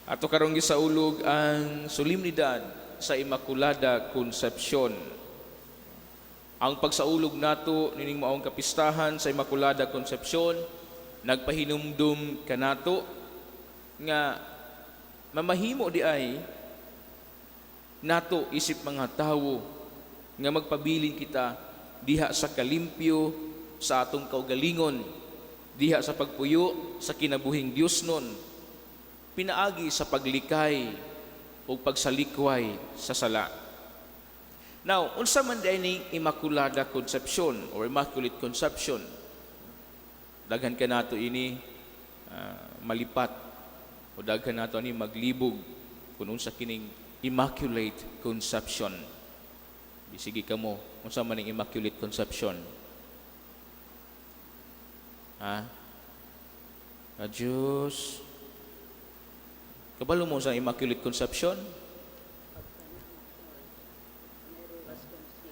Ato karong gisaulog ang solemnidad sa Immaculada Concepcion. Ang pagsaulog nato nining maong kapistahan sa Immaculada Concepcion nagpahinumdum kanato nga mamahimo di ay nato isip mga tawo nga magpabilin kita diha sa kalimpyo sa atong kaugalingon, diha sa pagpuyo sa kinabuhing Diosnon, pinaagi sa paglikay o pagsalikway sa sala. Now, unsa man dining Immaculada Concepcion or Immaculate Conception? Daghan ka nato ini malipat o daghan nato ani maglibog kung unsa kining Immaculate Conception. Bisigi kamo, unsa man ning Immaculate Conception? Diyos. Kabalo mo sa Immaculate Conception?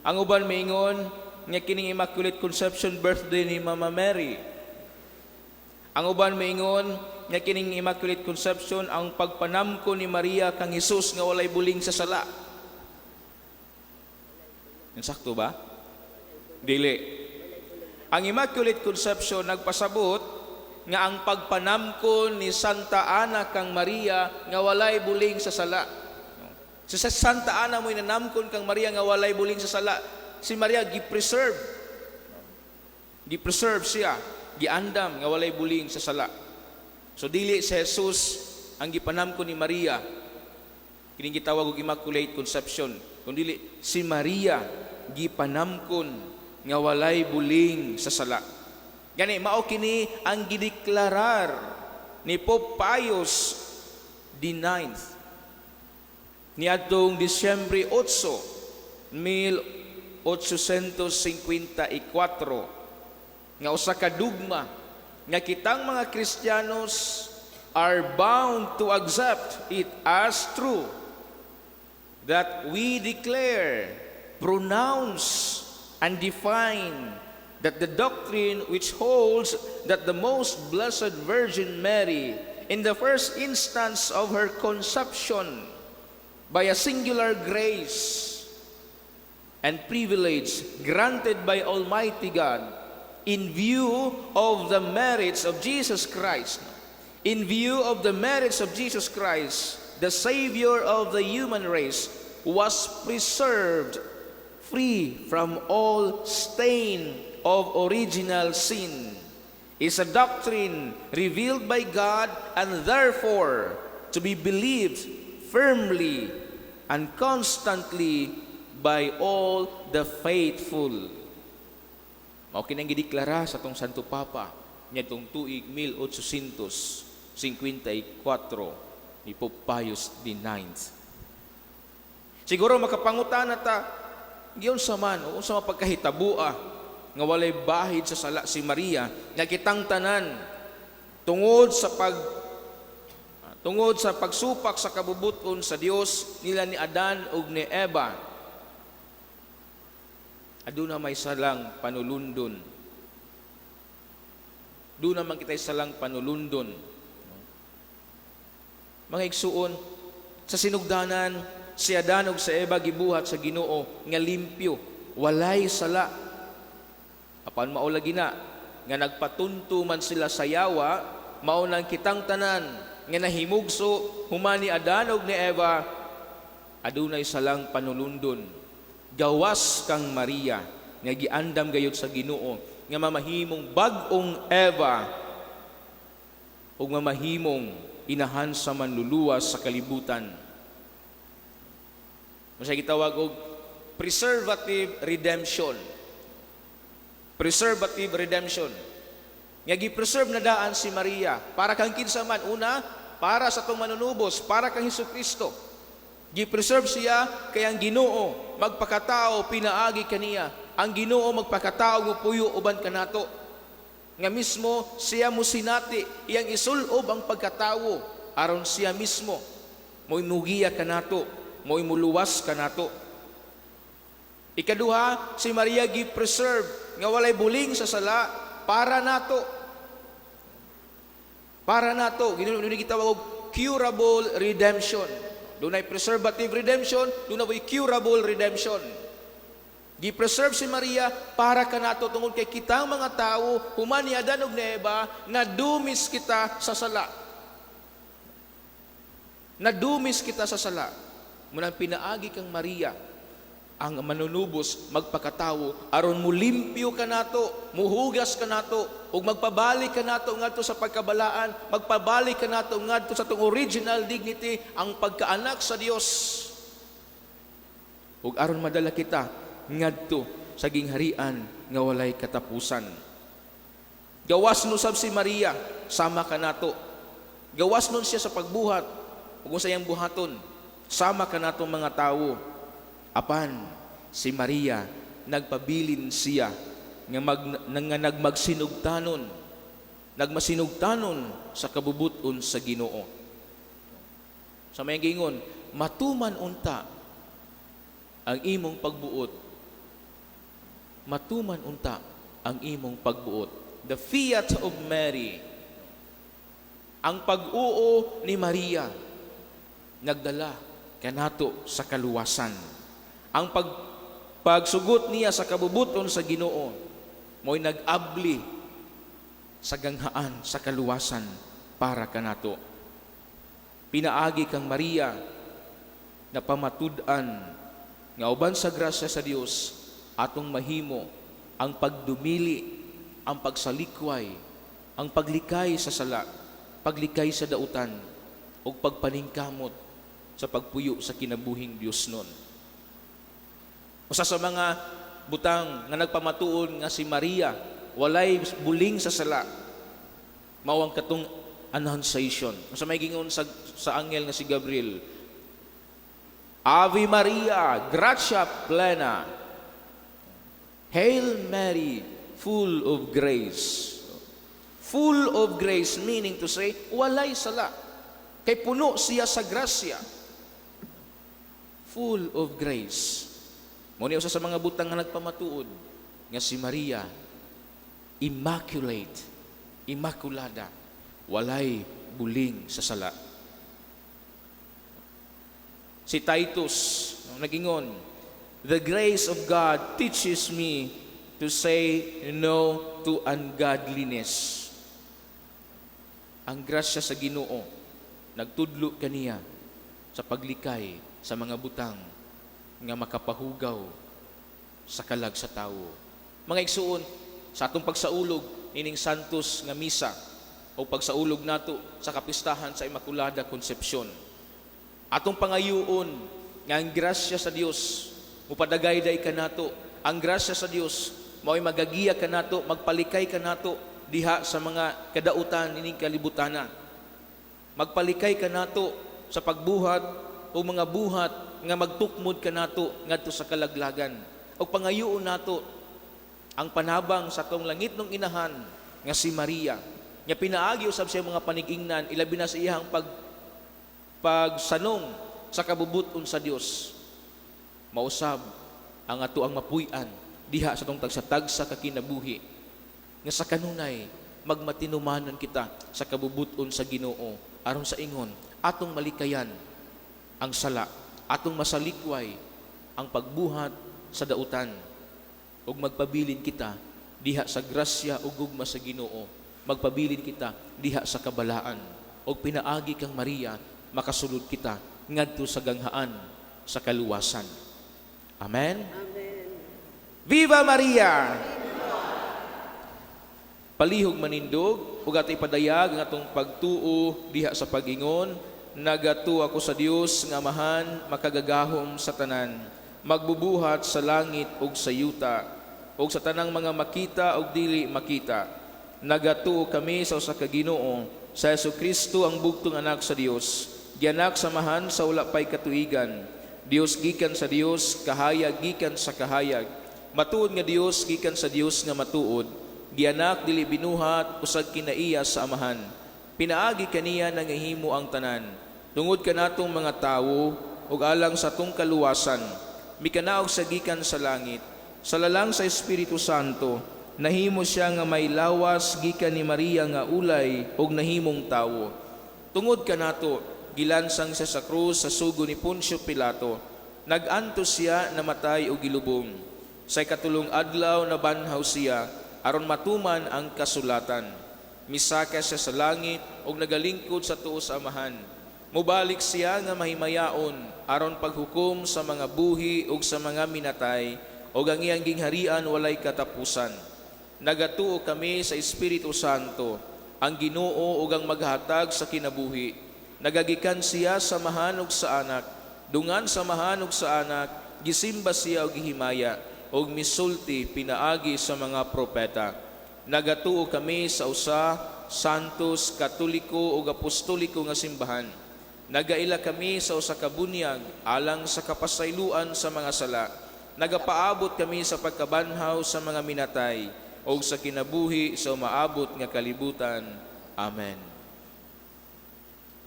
Ang uban maingon nga kining Immaculate Conception birthday ni Mama Mary. Ang uban maingon nga kining Immaculate Conception ang pagpanamko ni Maria kang Hesus nga walay buling sa sala. Insakto ba? Dili. Ang Immaculate Conception nagpasabot nga ang pagpanamkon ni Santa Ana kang Maria nga walay buling sa sala. So sa Santa Ana mo'y nanamkon kang Maria nga walay buling sa sala. Si Maria gi-preserve. Gi-preserve siya, giandam nga walay buling sa sala. So dili si Jesus ang gipanamkon ni Maria. Kining gitawag og Immaculate Conception. Kundi dili si Maria gipanamkon nga walay buling sa sala. Gani, mao kini ang gideklarar ni Pope Pius IX niadtong Disyembre 8, 1854 nga usa ka dugma nga kitang mga Kristiyanos are bound to accept it as true that we declare, pronounce, and define that the doctrine which holds that the most blessed Virgin Mary, in the first instance of her conception, by a singular grace and privilege granted by Almighty God, in view of the merits of Jesus Christ, in view of the merits of Jesus Christ, the Savior of the human race, was preserved free from all stain of original sin, is a doctrine revealed by God and therefore to be believed firmly and constantly by all the faithful. Mao kinang gideklara sa tong Santo Papa niadtong tuig 1854 ni Pope Pius IX. Siguro makapangutan ta giyon sa man o unsa mapagkahitabua nga walay bahid sa sala si Maria nga kitang tanan tungod sa pagsupak sa kabubuton sa Dios nila ni Adan ug ni Eva. Aduna may salang panulundon. Doon naman kita'y salang panulundon. Mga igsuon, sa sinugdanan, si Adan ug si Eva gibuhat sa Ginoo nga limpyo, walay sala. Apan maulagi na, nga nagpatunto man sila sa yawa, maunang kitang tanan, nga nahimugso, humani Adan ug ni Eva, adunay salang panulundon. Gawas kang Maria, nga giandam gayud sa Ginoo, nga mamahimong bag-ong Eva, ug mamahimong inahan sa manluluwas sa kalibutan. Masay gitawag og preservative redemption. Preservative redemption. Nga gi-preserve na daan si Maria para kang kinsa man, una para sa tong manunubos, para kang Hesukristo. Gi-preserve siya kay ang Ginoo magpakatao pinaagi kaniya. Ang Ginoo magpakatao mo puyo uban kanato. Nga mismo siya mo sinati iyang isulob ang pagkatawo aron siya mismo mo'y mugiya kanato, mo'y muluwas kanato. Ikaduha, si Maria gi-preserve nga walay buling sa sala para nato. Para nato, gitawag og curable redemption. Dunay preservative redemption, dunay curable redemption. Gi-preserve si Maria para kanato tungod kay kitang mga tao human ni Adan ug ni Eva nadumis kita sa sala. Nadumis kita sa sala. Munang pinaagi kang Maria ang manunubos magpakatawo aron mulimpyo kanato, muhugas kanato ug magpabalik kanato ngadto sa pagkabalaan, magpabalik kanato ngadto sa tong original dignity ang pagkaanak sa Dios. Ug aron madala kita ngadto sa gingharian nga walay katapusan. Gawas no sab si Maria sama kanato. Gawas nun siya sa pagbuhat ug sa iyang buhaton sama kanato mga tawo. Apan si Maria nagpabilin siya nga nagmasinugtanon sa kabubuton sa Ginoo. Sa may gingon, matuman unta ang imong pagbuot. Matuman unta ang imong pagbuot. The fiat of Mary. Ang pag-uo ni Maria nagdala kanato sa kaluwasan. Ang pagsugot niya sa kabubuton sa Ginoo mo'y nag-abli sa ganghaan sa kaluwasan para kanato. Pinaagi kang Maria na pamatud-an nga uban sa grasya sa Dios atong mahimo ang pagdumili, ang pagsalikway, ang paglikay sa sala, paglikay sa dautan, o pagpaningkamot sa pagpuyo sa kinabuhing Dios nun. Usa sa mga butang nga nagpamatuon nga si Maria, walay buling sa sala, mao ang katong annunciation. Sa may gingon sa anghel nga si Gabriel, Ave Maria, gratia plena, Hail Mary, full of grace. Full of grace, meaning to say, walay sala. Kay puno siya sa grasya. Full of grace. Muna usa sa mga butang nga nagpamatuod, nga si Maria, immaculate, immaculada, walay buling sa sala. Si Titus, nagingon, the grace of God teaches me to say no to ungodliness. Ang grasya sa Ginoo nagtudlo kaniya sa paglikay sa mga butang nga makapahugaw sa kalag sa tawo. Mga igsuon, sa atong pagsaulog ining Santos nga misa o pagsaulog nato sa kapistahan sa Immaculada Concepcion, atong pangayuon nga ang grasya sa Dios mupadagayday kanato, ang grasya sa Dios mao'y magagiya kanato, magpalikay kanato diha sa mga kadautan ining kalibutana. Magpalikay kanato sa pagbuhat o mga buhat nga magtukmod kanato ngadto sa kalaglagan. O pangayoon nato ang panabang sa tong langit ng inahan nga si Maria, nga pinaagi usab siya mga panigingnan, ilabi na sa iyang pagsanong sa kabubuton sa Dios. Mausab ang ato ang mapuy-an diha sa tong tagsa-tagsa kakinabuhi nga sa kanunay magmatinumanon kita sa kabubuton sa Ginoo aron sa ingon atong malikayan ang sala, atong masalikway ang pagbuhat sa dautan ug magpabilin kita diha sa grasya ug gugma sa Ginoo, magpabilin kita diha sa kabalaan ug pinaagi kang Maria makasulod kita ngadto sa ganghaan sa kaluwasan. Amen? Amen. Viva Maria! Palihog manindog, ug ato ipadayag ang atong pagtuo diha sa pag-ingon, nagatu ako sa Dios nga Amahan, makagagahom sa tanan, magbubuhat sa langit ug sa yuta, ug sa tanang mga makita ug dili makita. Nagatu kami sa usa ka Ginoo, sa Jesucristo ang bugtong anak sa Dios, gianak sa Amahan sa wala pay katuigan. Dios gikan sa Dios, kahayag gikan sa kahayag. Matuod nga Dios gikan sa Dios nga matuod. Gianak dili binuhat usag kinaiya sa Amahan. Pinaagi kaniya nangahimo ang tanan. Tungod kanatong mga tawo ug alang sa tong kaluwasan. Mikanaog sa gikan sa langit. Sa lalang sa Espiritu Santo, nahimo siya nga may lawas gikan ni Maria nga ulay ug nahimong tawo. Tungod kanato gilansang siya sa krus sa sugo ni Poncio Pilato. Nag-antos siya namatay o gilubong. Sa ikatulong adlaw na banhaw siya aron matuman ang kasulatan. Misaka siya sa langit ug nagalingkod sa tuo sa Amahan. Mubalik siya nga mahimayaon aron paghukom sa mga buhi ug sa mga minatay ug ang iyang gingharian walay katapusan. Nagatuo kami sa Espiritu Santo, ang Ginoo ug ang maghatag sa kinabuhi. Nagagikan siya sa Amahan ug sa Anak, dungan sa Amahan ug sa Anak, gisimba siya ug gihimaya ug misulti pinaagi sa mga propeta. Nagatuo kami sa usa, santos, katoliko ug apostoliko nga simbahan. Nagaila kami sa usa ka bunyag alang sa kapasayloan sa mga sala. Nagapaabot kami sa pagkabanhaw sa mga minatay o sa kinabuhi sa umaabot nga kalibutan. Amen.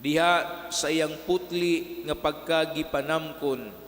Diha sa iyang putli nga pagkagipanamkon,